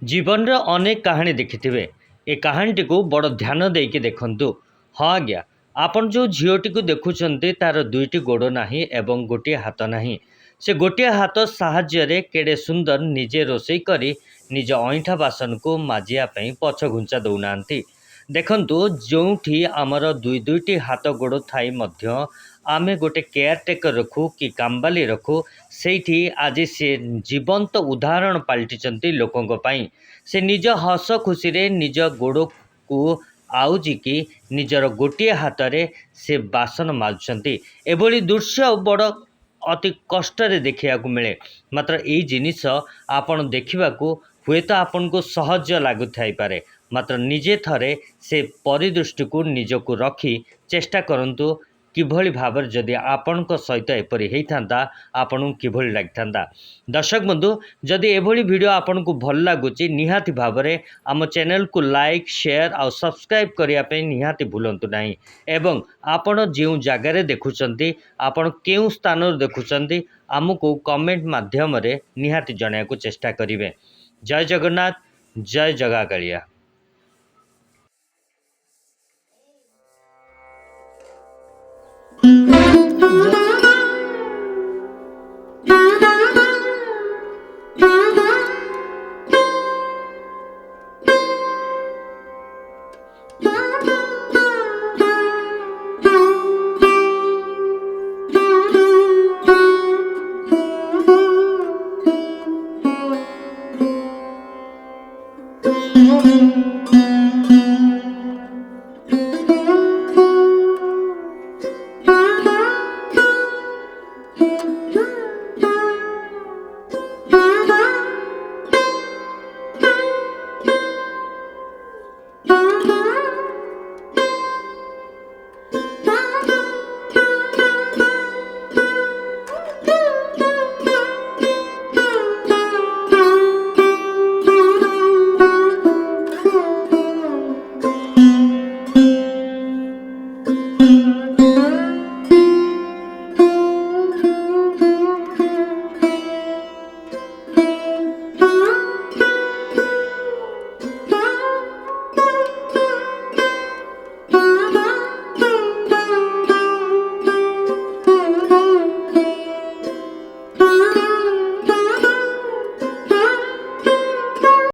जीवन रे अनेक कहानी देखिथिबे। ए कहानीटी को बड़ ध्यान देकी देखंतु। हाँ आज्ञा, आपण जो झीलटी को देखुचंते तार दुईटी गोड़ नाही एवं गोटे हाथ नाही। से गोटे हाथ साहाय्य रे केड़े सुंदर निजे रोषेई करी निज अईठा बासन को माजिया पई पछ घुंचा दउनांती। देखंतु जोंठी आमर दुई दुईटी हाथ गोड़ थाई मध्य आमे गोटे केयरटेकर रखू कि कामबाली रखू ସେଇଠି ଆଜି ସେ ଜୀବନ୍ତ ଉଦାହରଣ ପାଲଟିଛନ୍ତି ଲୋକଙ୍କ ପାଇଁ। ସେ ନିଜ ହସ ଖୁସିରେ ନିଜ ଗୋଡ଼କୁ ଆଉଜିକି ନିଜର ଗୋଟିଏ ହାତରେ ସେ ବାସନ ମାଜୁଛନ୍ତି। ଏଭଳି ଦୃଶ୍ୟ ବଡ଼ ଅତି କଷ୍ଟରେ ଦେଖିବାକୁ ମିଳେ। ମାତ୍ର ଏଇ ଜିନିଷ ଆପଣ ଦେଖିବାକୁ ହୁଏତ ଆପଣଙ୍କୁ ସହଜ ଲାଗୁଥାଇପାରେ, ମାତ୍ର ନିଜେ ଥରେ ସେ ପରିଦୃଷ୍ଟିକୁ ନିଜକୁ ରଖି ଚେଷ୍ଟା କରନ୍ତୁ କିଭଳି ଭାବରେ ଯଦି ଆପଣଙ୍କ ସହିତ ଏପରି ହେଇଥାନ୍ତା ଆପଣଙ୍କୁ କିଭଳି ଲାଗିଥାନ୍ତା। ଦର୍ଶକ ବନ୍ଧୁ, ଯଦି ଏଭଳି ଭିଡ଼ିଓ ଆପଣଙ୍କୁ ଭଲ ଲାଗୁଛି ନିହାତି ଭାବରେ ଆମ ଚ୍ୟାନେଲକୁ ଲାଇକ୍ ସେୟାର ଆଉ ସବସ୍କ୍ରାଇବ୍ କରିବା ପାଇଁ ନିହାତି ଭୁଲନ୍ତୁ ନାହିଁ। ଏବଂ ଆପଣ ଯେଉଁ ଜାଗାରେ ଦେଖୁଛନ୍ତି, ଆପଣ କେଉଁ ସ୍ଥାନରୁ ଦେଖୁଛନ୍ତି ଆମକୁ କମେଣ୍ଟ ମାଧ୍ୟମରେ ନିହାତି ଜଣାଇବାକୁ ଚେଷ୍ଟା କରିବେ। ଜୟ ଜଗନ୍ନାଥ, ଜୟ ଜଗାକାଳିଆ।